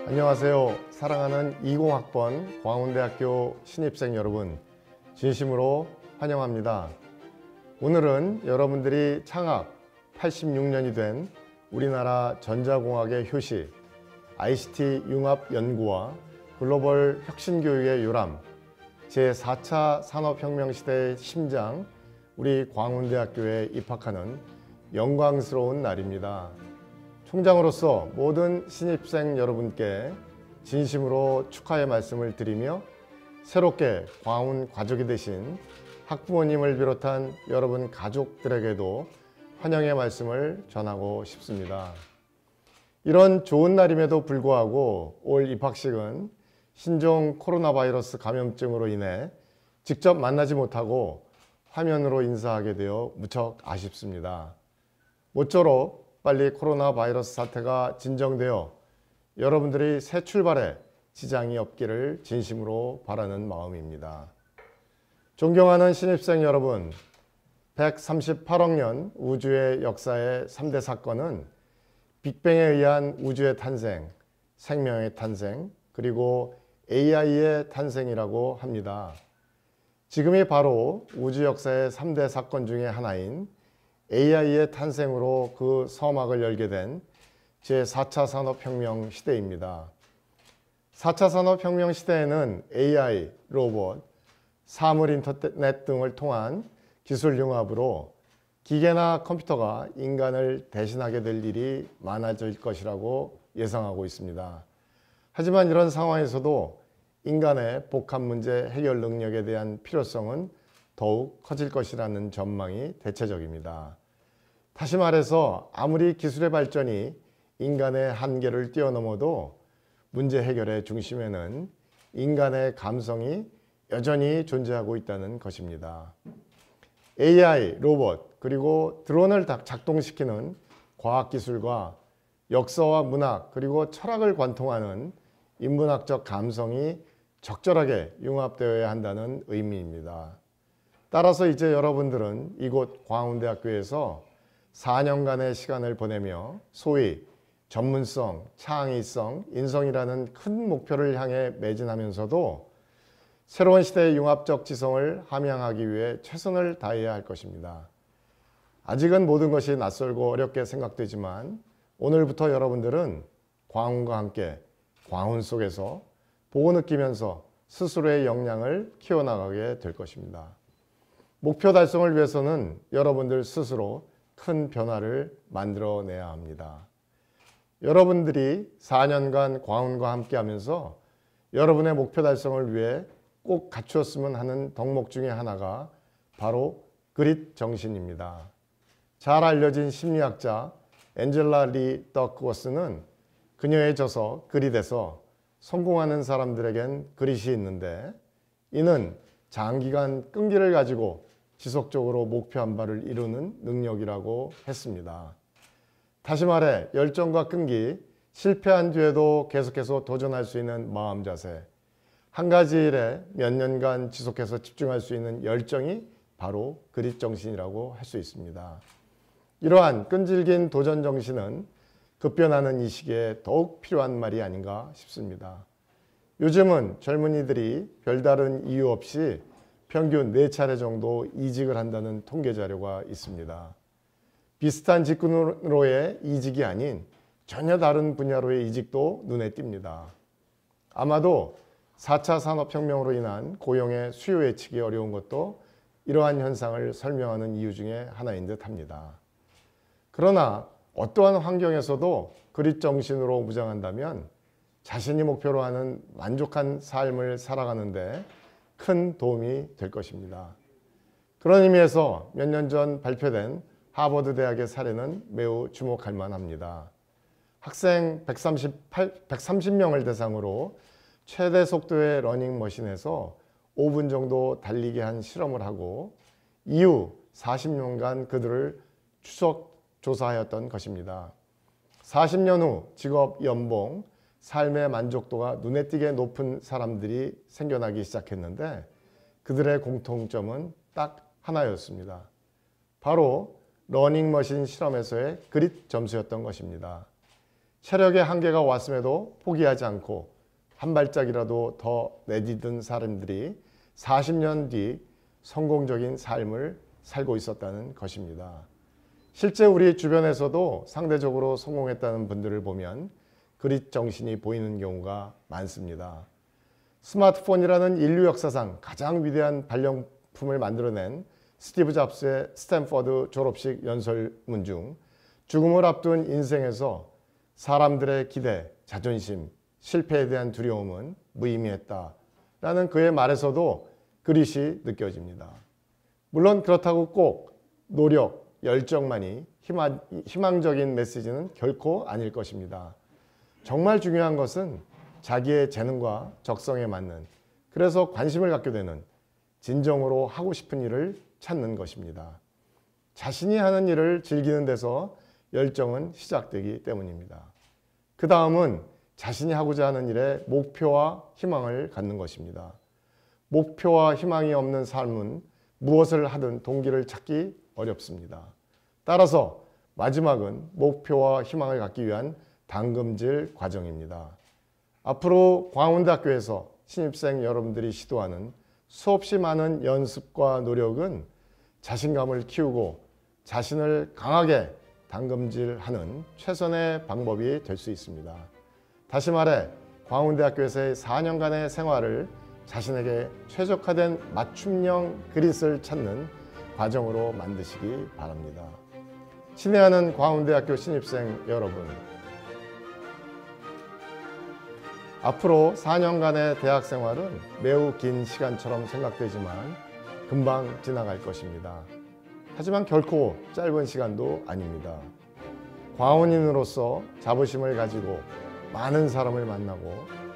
안녕하세요. 사랑하는 20학번 광운대학교 신입생 여러분, 진심으로 환영합니다. 오늘은 여러분들이 창학 86년이 된 우리나라 전자공학의 효시, ICT 융합 연구와 글로벌 혁신교육의 요람, 제4차 산업혁명 시대의 심장, 우리 광운대학교에 입학하는 영광스러운 날입니다. 총장으로서 모든 신입생 여러분께 진심으로 축하의 말씀을 드리며 새롭게 광운 가족이 되신 학부모님을 비롯한 여러분 가족들에게도 환영의 말씀을 전하고 싶습니다. 이런 좋은 날임에도 불구하고 올 입학식은 신종 코로나 바이러스 감염증으로 인해 직접 만나지 못하고 화면으로 인사하게 되어 무척 아쉽습니다. 모쪼록 빨리 코로나 바이러스 사태가 진정되어 여러분들이 새 출발에 지장이 없기를 진심으로 바라는 마음입니다. 존경하는 신입생 여러분, 138억 년 우주의 역사의 3대 사건은 빅뱅에 의한 우주의 탄생, 생명의 탄생, 그리고 AI의 탄생이라고 합니다. 지금이 바로 우주 역사의 3대 사건 중에 하나인 AI의 탄생으로 그 서막을 열게 된 제4차 산업혁명 시대입니다. 4차 산업혁명 시대에는 AI, 로봇, 사물 인터넷 등을 통한 기술 융합으로 기계나 컴퓨터가 인간을 대신하게 될 일이 많아질 것이라고 예상하고 있습니다. 하지만 이런 상황에서도 인간의 복합 문제 해결 능력에 대한 필요성은 더욱 커질 것이라는 전망이 대체적입니다. 다시 말해서 아무리 기술의 발전이 인간의 한계를 뛰어넘어도 문제 해결의 중심에는 인간의 감성이 여전히 존재하고 있다는 것입니다. AI, 로봇, 그리고 드론을 작동시키는 과학기술과 역사와 문학, 그리고 철학을 관통하는 인문학적 감성이 적절하게 융합되어야 한다는 의미입니다. 따라서 이제 여러분들은 이곳 광운대학교에서 4년간의 시간을 보내며 소위 전문성, 창의성, 인성이라는 큰 목표를 향해 매진하면서도 새로운 시대의 융합적 지성을 함양하기 위해 최선을 다해야 할 것입니다. 아직은 모든 것이 낯설고 어렵게 생각되지만 오늘부터 여러분들은 광운과 함께 광운 속에서 보고 느끼면서 스스로의 역량을 키워나가게 될 것입니다. 목표 달성을 위해서는 여러분들 스스로 큰 변화를 만들어내야 합니다. 여러분들이 4년간 광운과 함께 하면서 여러분의 목표 달성을 위해 꼭 갖추었으면 하는 덕목 중에 하나가 바로 그릿 정신입니다. 잘 알려진 심리학자 앤젤라 리 더크워스는 그녀의 저서 그릿에서 성공하는 사람들에겐 그릿이 있는데 이는 장기간 끈기를 가지고 지속적으로 목표 한 바를 이루는 능력이라고 했습니다. 다시 말해 열정과 끈기, 실패한 뒤에도 계속해서 도전할 수 있는 마음 자세, 한 가지 일에 몇 년간 지속해서 집중할 수 있는 열정이 바로 그릿 정신이라고 할 수 있습니다. 이러한 끈질긴 도전 정신은 급변하는 이 시기에 더욱 필요한 말이 아닌가 싶습니다. 요즘은 젊은이들이 별다른 이유 없이 평균 4차례 정도 이직을 한다는 통계 자료가 있습니다. 비슷한 직군으로의 이직이 아닌 전혀 다른 분야로의 이직도 눈에 띕니다. 아마도 4차 산업혁명으로 인한 고용의 수요 예측이 어려운 것도 이러한 현상을 설명하는 이유 중에 하나인 듯 합니다. 그러나 어떠한 환경에서도 그릿 정신으로 무장한다면 자신이 목표로 하는 만족한 삶을 살아가는데 큰 도움이 될 것입니다. 그런 의미에서 몇 년 전 발표된 하버드 대학의 사례는 매우 주목할 만합니다. 학생 130명을 대상으로 최대 속도의 러닝머신에서 5분 정도 달리게 한 실험을 하고 이후 40년간 그들을 추적 조사하였던 것입니다. 40년 후 직업 연봉, 삶의 만족도가 눈에 띄게 높은 사람들이 생겨나기 시작했는데 그들의 공통점은 딱 하나였습니다. 바로 러닝머신 실험에서의 그릿 점수였던 것입니다. 체력의 한계가 왔음에도 포기하지 않고 한 발짝이라도 더 내디딘 사람들이 40년 뒤 성공적인 삶을 살고 있었다는 것입니다. 실제 우리 주변에서도 상대적으로 성공했다는 분들을 보면 그릿 정신이 보이는 경우가 많습니다. 스마트폰이라는 인류 역사상 가장 위대한 발명품을 만들어낸 스티브 잡스의 스탠퍼드 졸업식 연설문 중 죽음을 앞둔 인생에서 사람들의 기대, 자존심, 실패에 대한 두려움은 무의미했다라는 그의 말에서도 그릿이 느껴집니다. 물론 그렇다고 꼭 노력, 열정만이 희망적인 메시지는 결코 아닐 것입니다. 정말 중요한 것은 자기의 재능과 적성에 맞는, 그래서 관심을 갖게 되는 진정으로 하고 싶은 일을 찾는 것입니다. 자신이 하는 일을 즐기는 데서 열정은 시작되기 때문입니다. 그 다음은 자신이 하고자 하는 일에 목표와 희망을 갖는 것입니다. 목표와 희망이 없는 삶은 무엇을 하든 동기를 찾기 어렵습니다. 따라서 마지막은 목표와 희망을 갖기 위한 당금질 과정입니다. 앞으로 광운대학교에서 신입생 여러분들이 시도하는 수없이 많은 연습과 노력은 자신감을 키우고 자신을 강하게 당금질하는 최선의 방법이 될 수 있습니다. 다시 말해 광운대학교에서의 4년간의 생활을 자신에게 최적화된 맞춤형 그릿을 찾는 과정으로 만드시기 바랍니다. 친애하는 광운대학교 신입생 여러분, 앞으로 4년간의 대학 생활은 매우 긴 시간처럼 생각되지만 금방 지나갈 것입니다. 하지만 결코 짧은 시간도 아닙니다. 광운인으로서 자부심을 가지고 많은 사람을 만나고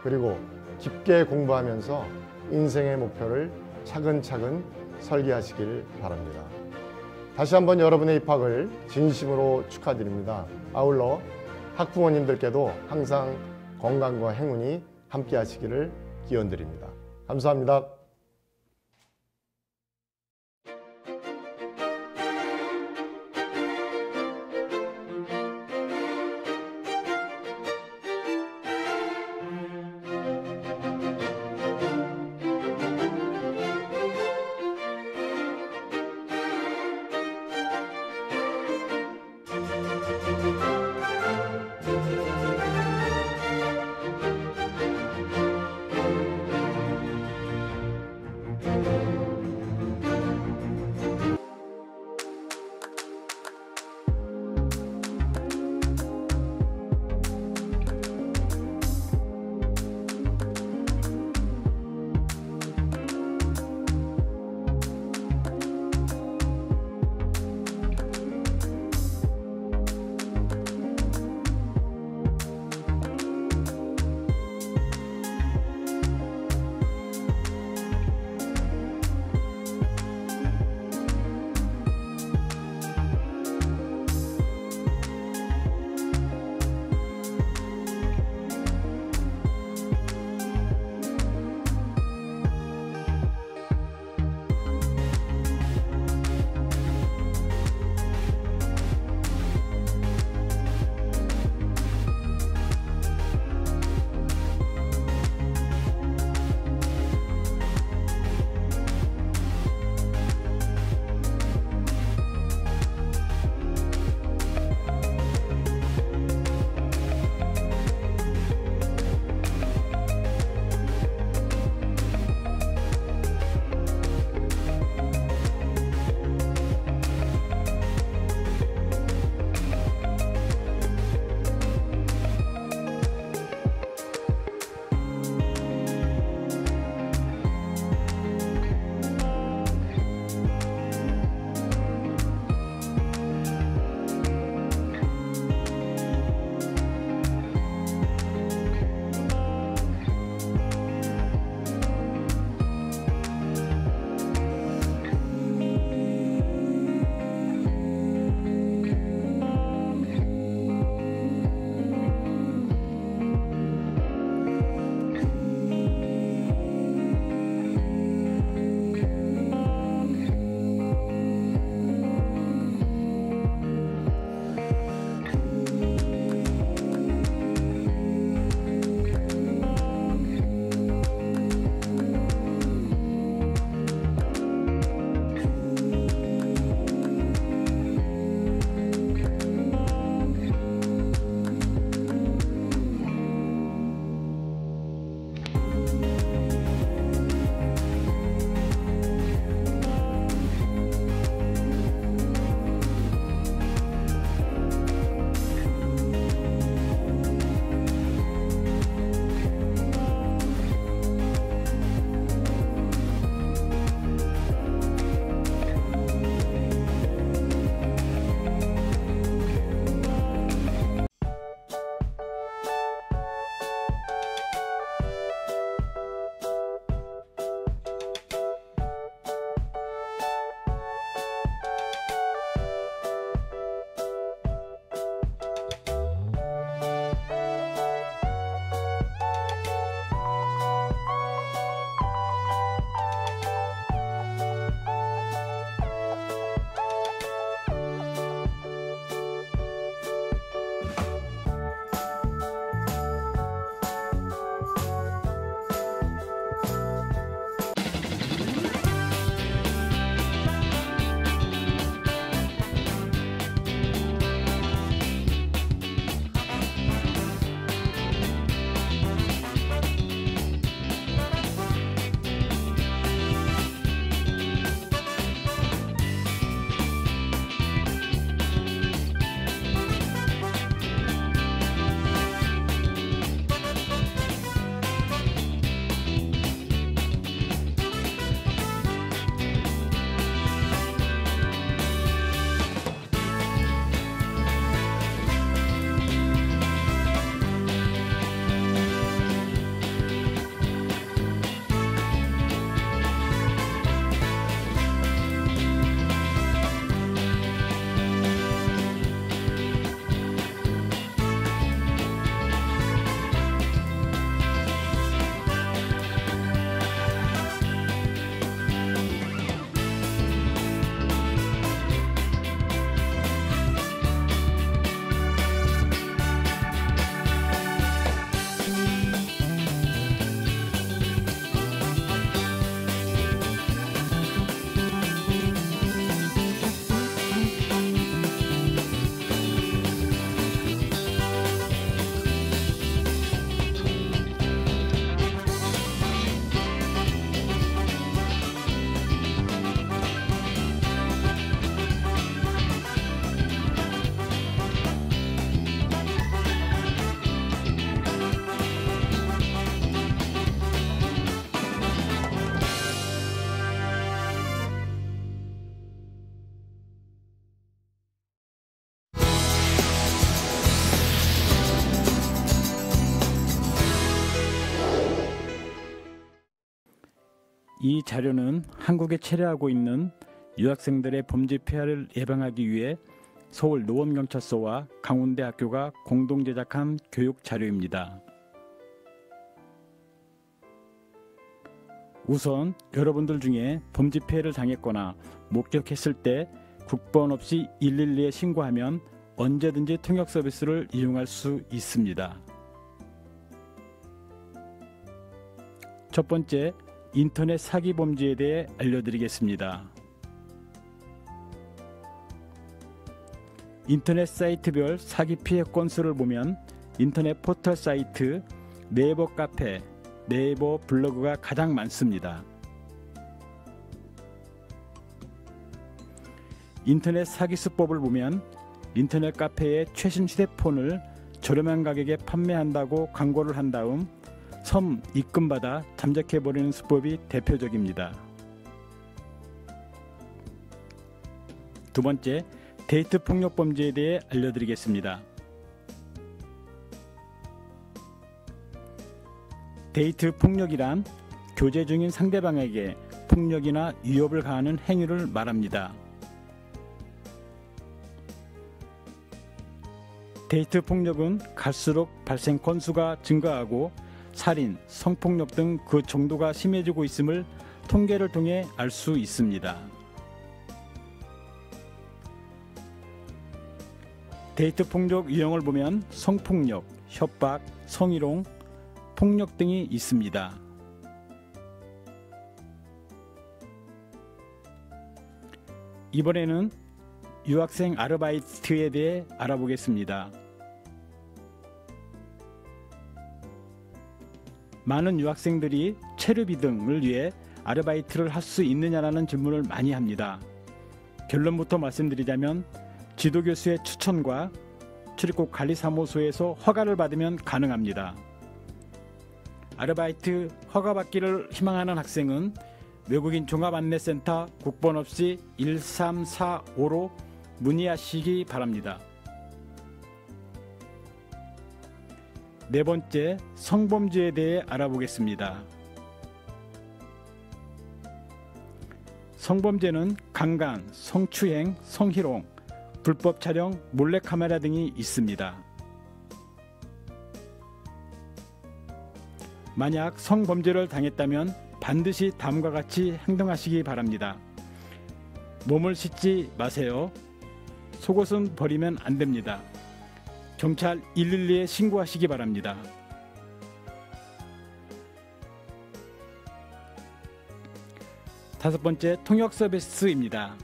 그리고 깊게 공부하면서 인생의 목표를 차근차근 설계하시길 바랍니다. 다시 한번 여러분의 입학을 진심으로 축하드립니다. 아울러 학부모님들께도 항상 건강과 행운이 함께 하시기를 기원드립니다. 감사합니다. 이 자료는 한국에 체류하고 있는 유학생들의 범죄 피해를 예방하기 위해 서울 노원경찰서와 강원대학교가 공동 제작한 교육 자료입니다. 우선 여러분들 중에 범죄 피해를 당했거나 목격했을 때 국번 없이 112에 신고하면 언제든지 통역 서비스를 이용할 수 있습니다. 첫 번째, 인터넷 사기 범죄에 대해 알려드리겠습니다. 인터넷 사이트별 사기 피해 건수를 보면 인터넷 포털 사이트, 네이버 카페, 네이버 블로그가 가장 많습니다. 인터넷 사기 수법을 보면 인터넷 카페에 최신 휴대폰을 저렴한 가격에 판매한다고 광고를 한 다음 섬 입금받아 잠적해버리는 수법이 대표적입니다. 두 번째, 데이트 폭력 범죄에 대해 알려드리겠습니다. 데이트 폭력이란 교제 중인 상대방에게 폭력이나 위협을 가하는 행위를 말합니다. 데이트 폭력은 갈수록 발생 건수가 증가하고 살인, 성폭력 등 그 정도가 심해지고 있음을 통계를 통해 알 수 있습니다. 데이트 폭력 유형을 보면 성폭력, 협박, 성희롱, 폭력 등이 있습니다. 이번에는 유학생 아르바이트에 대해 알아보겠습니다. 많은 유학생들이 체류비 등을 위해 아르바이트를 할 수 있느냐라는 질문을 많이 합니다. 결론부터 말씀드리자면 지도교수의 추천과 출입국 관리사무소에서 허가를 받으면 가능합니다. 아르바이트 허가받기를 희망하는 학생은 외국인 종합안내센터 국번 없이 1345로 문의하시기 바랍니다. 네 번째, 성범죄에 대해 알아보겠습니다. 성범죄는 강간, 성추행, 성희롱, 불법 촬영, 몰래카메라 등이 있습니다. 만약 성범죄를 당했다면 반드시 다음과 같이 행동하시기 바랍니다. 몸을 씻지 마세요. 속옷은 버리면 안 됩니다. 경찰 112에 신고하시기 바랍니다. 다섯 번째, 통역 서비스입니다.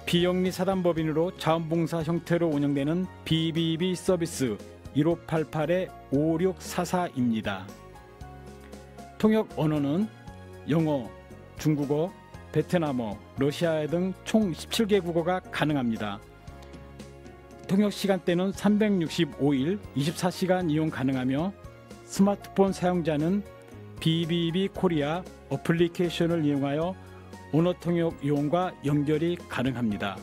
비영리 사단법인으로 자원봉사 형태로 운영되는 BBB 서비스 1588-5644입니다. 통역 언어는 영어, 중국어, 베트남어, 러시아어 등 총 17개 국어가 가능합니다. 통역 시간대는 365일 24시간 이용 가능하며 스마트폰 사용자는 BBB 코리아 어플리케이션을 이용하여 언어 통역 요원과 연결이 가능합니다.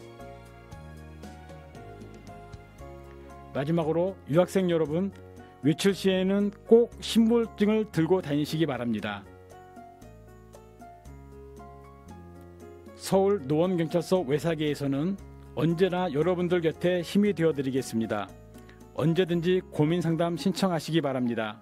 마지막으로 유학생 여러분, 외출 시에는 꼭 신분증을 들고 다니시기 바랍니다. 서울 노원경찰서 외사계에서는 언제나 여러분들 곁에 힘이 되어드리겠습니다. 언제든지 고민상담 신청하시기 바랍니다.